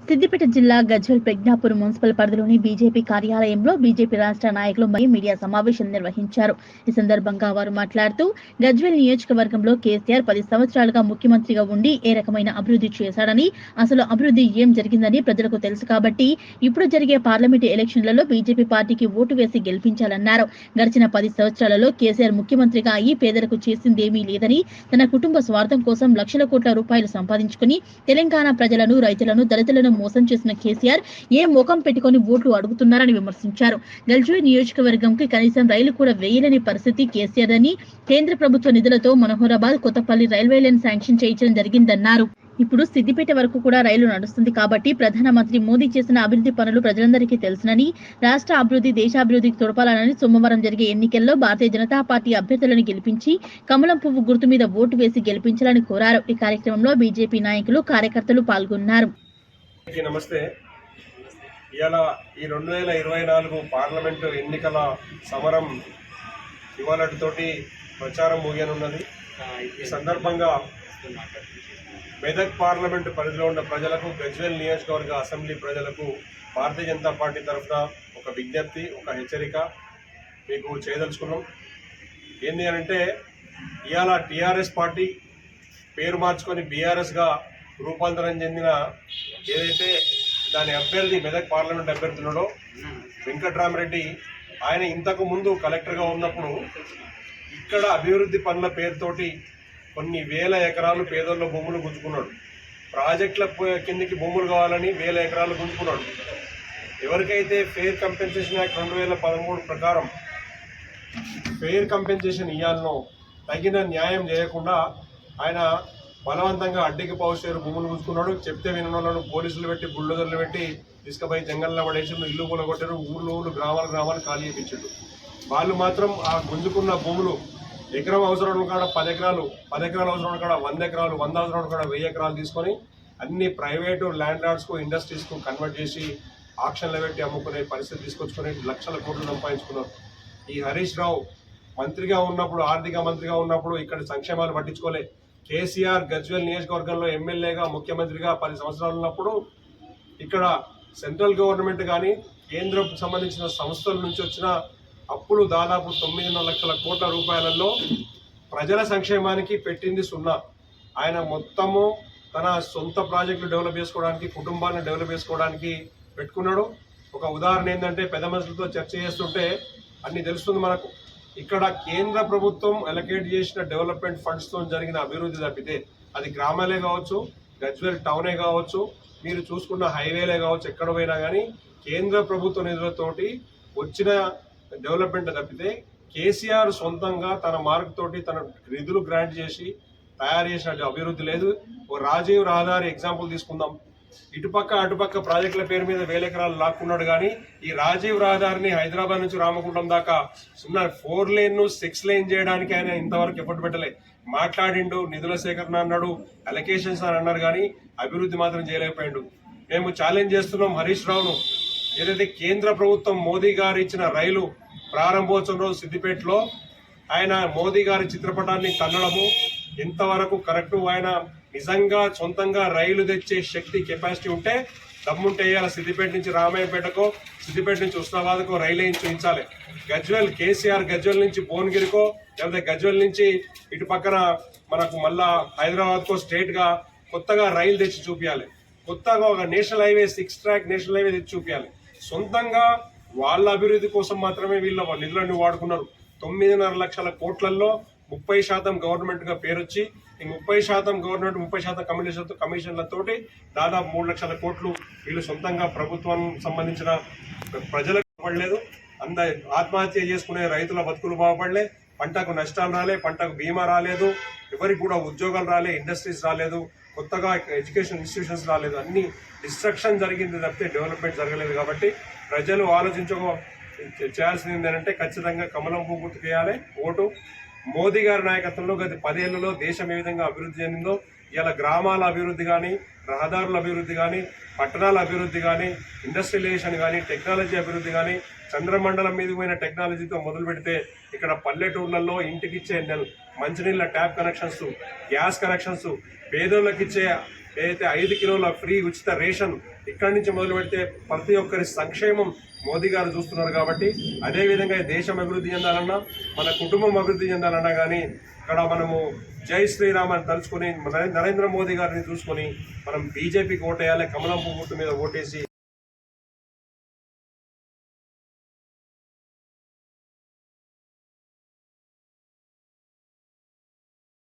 సిద్దిపేట జిల్లా గజ్వేల్ ప్రజ్ఞాపూర్ మున్సిపల్ పరిధిలోని బీజేపీ కార్యాలయంలో బీజేపీ రాష్ట్ర నాయకులు మరియు మీడియా సమావేశం నిర్వహించారు. ఈ సందర్భంగా వారు మాట్లాడుతూ గజ్వేల్ నియోజకవర్గంలో కేసీఆర్ 10 సంవత్సరాలుగా ముఖ్యమంత్రిగా ఉండి ఏ రకమైన అభివృద్ధి చేశాడని, అసలు అభివృద్ధి ఏం జరిగిందని ప్రజలకు తెలుసు కాబట్టి ఇప్పుడు జరిగే పార్లమెంటు ఎలక్షన్లలో బీజేపీ పార్టీకి ఓటు వేసి గెలిపించాలన్నారు. గడిచిన 10 సంవత్సరాలలో కేసీఆర్ ముఖ్యమంత్రిగా అయ్యి పేదలకు చేసిందేమీ లేదని, తన కుటుంబ స్వార్థం కోసం లక్షల కోట్ల రూపాయలు సంపాదించుకుని తెలంగాణ ప్రజలను, రైతులను, దళితులను మోసం చేసిన కేసీఆర్ ఏ ముఖం పెట్టుకుని ఓట్లు అడుగుతున్నారని విమర్శించారు. గజ్వేల్ నియోజకవర్గంకి కనీసం రైలు కూడా వేయలేని పరిస్థితి కేసీఆర్ అని, కేంద్ర ప్రభుత్వ నిధులతో Manoharabad Kothapalli railway line sanction చేయించడం జరిగిందన్నారు. ఇప్పుడు సిద్దిపేట వరకు కూడా రైలు నడుస్తుంది కాబట్టి ప్రధానమంత్రి మోదీ చేసిన అభివృద్ధి పనులు ప్రజలందరికీ తెలుసునని, రాష్ట్ర అభివృద్ధి, దేశాభివృద్ధికి తోడ్పడాలని సోమవారం జరిగే ఎన్నికల్లో భారతీయ జనతా పార్టీ అభ్యర్థులను గెలిపించి కమలం పువ్వు గుర్తు మీద ఓటు వేసి గెలిపించాలని కోరారు. ఈ కార్యక్రమంలో బీజేపీ నాయకులు, కార్యకర్తలు పాల్గొన్నారు. నమస్తే. ఇవాళ ఈ 2024 పార్లమెంటు ఎన్నికల సమరం ఇవాళతోటి ప్రచారం ముగియనున్నది. ఈ సందర్భంగా మెదక్ పార్లమెంటు పరిధిలో ఉన్న ప్రజలకు, గజ్వేల్ నియోజకవర్గ అసెంబ్లీ ప్రజలకు భారతీయ జనతా పార్టీ తరఫున ఒక విజ్ఞప్తి, ఒక హెచ్చరిక మీకు చేయదలుచుకున్నాం. ఏంటి అంటే, ఇవాళ టీఆర్ఎస్ పార్టీ పేరు మార్చుకొని బీఆర్ఎస్గా రూపాంతరం చెందిన ఏదైతే దాని అభ్యర్థి మెదక్ పార్లమెంట్ అభ్యర్థి ఉన్నాడో వెంకట్రామరెడ్డి, ఆయన ఇంతకు ముందు కలెక్టర్గా ఉన్నప్పుడు ఇక్కడ అభివృద్ధి పనుల పేరుతోటి కొన్ని వేల ఎకరాలు పేదోళ్ళ భూములు గుంజుకున్నాడు. ప్రాజెక్టుల కిందికి భూములు కావాలని వేల ఎకరాలు గుంజుకున్నాడు. ఎవరికైతే ఫెయిర్ కంపెన్సేషన్ యాక్ట్ 2013 ప్రకారం ఫెయిర్ కంపెన్సేషన్ ఇవ్వాలనో తగిన న్యాయం చేయకుండా ఆయన బలవంతంగా అడ్డికి పౌషేరు భూములు గుంజుకున్నాడు. చెప్తే వినోళ్ళను పోలీసులు పెట్టి, బుల్డోజర్లు పెట్టి తీసుకుపోయి జంగల్లో పడేసి ఇల్లు కూడా కొట్టారు. ఊళ్ళు గ్రామాలు ఖాళీ చేయించాడు. వాళ్ళు మాత్రం ఆ గుంజుకున్న భూములు ఎకరం అవసరం కాడ 10 ఎకరాలు, 10 ఎకరాలు అవసరం కాడ 100 ఎకరాలు, 100 అవసరం కాడ 1000 ఎకరాలు తీసుకొని అన్ని ప్రైవేటు ల్యాండ్ లార్డ్స్కు, ఇండస్ట్రీస్కు కన్వర్ట్ చేసి ఆక్షన్లు పెట్టి అమ్ముకునే పరిస్థితి తీసుకొచ్చుకొని లక్షల కోట్లు సంపాదించుకున్నారు. ఈ హరీష్ రావు మంత్రిగా ఉన్నప్పుడు, ఆర్థిక మంత్రిగా ఉన్నప్పుడు ఇక్కడ సంక్షేమాలు పట్టించుకోలే. కేసీఆర్ గజ్వేల్ నియోజకవర్గంలో ఎమ్మెల్యేగా, ముఖ్యమంత్రిగా 10 సంవత్సరాలు ఉన్నప్పుడు ఇక్కడ సెంట్రల్ గవర్నమెంట్ కానీ కేంద్రం సంబంధించిన సంస్థల నుంచి వచ్చిన అప్పులు దాదాపు 9.5 లక్షల కోట్ల రూపాయలలో ప్రజల సంక్షేమానికి పెట్టింది 0. ఆయన మొత్తము తన సొంత ప్రాజెక్టులు డెవలప్ చేసుకోవడానికి, కుటుంబాన్ని డెవలప్ చేసుకోవడానికి పెట్టుకున్నాడు. ఒక ఉదాహరణ ఏంటంటే, పెద్ద మనుషులతో చర్చ చేస్తుంటే అన్ని తెలుస్తుంది మనకు. ఇక్కడ కేంద్ర ప్రభుత్వం అలొకేట్ చేసిన డెవలప్మెంట్ ఫండ్స్తో జరిగిన అభివృద్ధి తప్పితే, అది గ్రామాలే కావచ్చు, గజ్వేల్ టౌనే కావచ్చు, మీరు చూసుకున్న హైవేలే కావచ్చు, ఎక్కడ పోయినా కానీ కేంద్ర ప్రభుత్వ నిధులతోటి వచ్చిన డెవలప్మెంట్ తప్పితే కేసీఆర్ సొంతంగా తన మార్క్ తోటి తన నిధులు గ్రాంట్ చేసి తయారు చేసిన అభివృద్ధి లేదు. ఓ రాజీవ్ రహదారి ఎగ్జాంపుల్ తీసుకుందాం. ఇటుపక్క అటుపక్క ప్రాజెక్టుల పేరు మీద 1000 ఎకరాలు లాక్కున్నాడు. కానీ ఈ రాజీవ్ రహదారిని హైదరాబాద్ నుంచి రామగుండం దాకా 4 లేన్ 6 లేన్ చేయడానికి ఆయన ఇంతవరకు ఎఫర్ట్ పెట్టలే. మాట్లాడిండు, నిధుల సేకరణ అన్నాడు, అలొకేషన్స్ అని అన్నారు, కానీ అభివృద్ధి మాత్రం చేయలేకపోయాడు. మేము ఛాలెంజ్ చేస్తున్నాం హరీష్ రావును. ఏదైతే కేంద్ర ప్రభుత్వం మోదీ గారు ఇచ్చిన రైలు ప్రారంభోత్సవం రోజు సిద్దిపేటలో ఆయన మోదీ గారి చిత్రపటాన్ని తన్నడము ఎంతవరకు కరెక్టు? ఆయన నిజంగా సొంతంగా రైలు తెచ్చే శక్తి, కెపాసిటీ ఉంటే దమ్ముంటే ఇవాళ సిద్దిపేట నుంచి రామాయపేటకో, సిద్దిపేట నుంచి ఉస్నాబాద్కో రైలు వేయించి చూపించాలి. గజ్వేల్ కేసీఆర్ గజ్వేల్ నుంచి భువనగిరికో, లేకపోతే గజ్వేల్ నుంచి ఇటు పక్కన మనకు మళ్ళా హైదరాబాద్కో స్ట్రేట్గా కొత్తగా రైలు తెచ్చి చూపించాలి. కొత్తగా ఒక national highway, 6 track national highway తెచ్చి చూపించాలి. సొంతంగా వాళ్ళ అభివృద్ధి కోసం మాత్రమే వీళ్ళ నిధులన్నీ వాడుకున్నారు. 9.5 లక్షల కోట్లలో 30% గవర్నమెంట్గా పేరొచ్చి, ఈ 30% గవర్నమెంట్, 30% కమిషన్లతోటి దాదాపు 3 లక్షల కోట్లు వీళ్ళు సొంతంగా ప్రభుత్వం సంబంధించిన ప్రజలకు పడలేదు. ఆత్మహత్య చేసుకునే రైతుల బతుకులు బాగుపడలే, పంటకు నష్టాలు రాలే, పంటకు బీమా రాలేదు, ఎవరికి కూడా ఉద్యోగాలు రాలే, ఇండస్ట్రీస్ రాలేదు, కొత్తగా ఎడ్యుకేషన్ ఇన్స్టిట్యూషన్స్ రాలేదు. అన్ని డిస్ట్రక్షన్ జరిగింది తప్పితే డెవలప్మెంట్ జరగలేదు. కాబట్టి ప్రజలు చేయాల్సింది ఏంటంటే, ఖచ్చితంగా కమలం పువ్వు గుర్తు చేయాలి ఓటు. మోదీ గారి నాయకత్వంలో గత 10 ఏళ్లలో దేశం ఏ విధంగా అభివృద్ధి చెందిందో, ఇలా గ్రామాల అభివృద్ధి కానీ, రహదారుల అభివృద్ధి కానీ, పట్టణాల అభివృద్ధి కానీ, ఇండస్ట్రియలైజేషన్ కానీ, టెక్నాలజీ అభివృద్ధి కానీ, చంద్రమండలం మీద పోయిన టెక్నాలజీతో మొదలు పెడితే ఇక్కడ పల్లెటూర్లలో ఇంటికిచ్చే మంచినీళ్ళ ట్యాప్ కనెక్షన్స్, గ్యాస్ కనెక్షన్స్, పేదోళ్ళకి ఇచ్చే ఏదైతే 5 కిలోల ఫ్రీ ఉచిత రేషన్ ఇక్కడి నుంచి మొదలు పెడితే ప్రతి ఒక్కరి సంక్షేమం మోదీ గారు చూస్తున్నారు కాబట్టి అదేవిధంగా దేశం అభివృద్ధి చెందాలన్నా మన కుటుంబం అభివృద్ధి చెందాలన్నా కానీ ఇక్కడ మనము జై శ్రీరామ్ అని తలుచుకొని నరేంద్ర మోదీ గారిని చూసుకొని మనం బీజేపీకి ఓటేయాలి, కమలం పువ్వు మీద ఓటేసి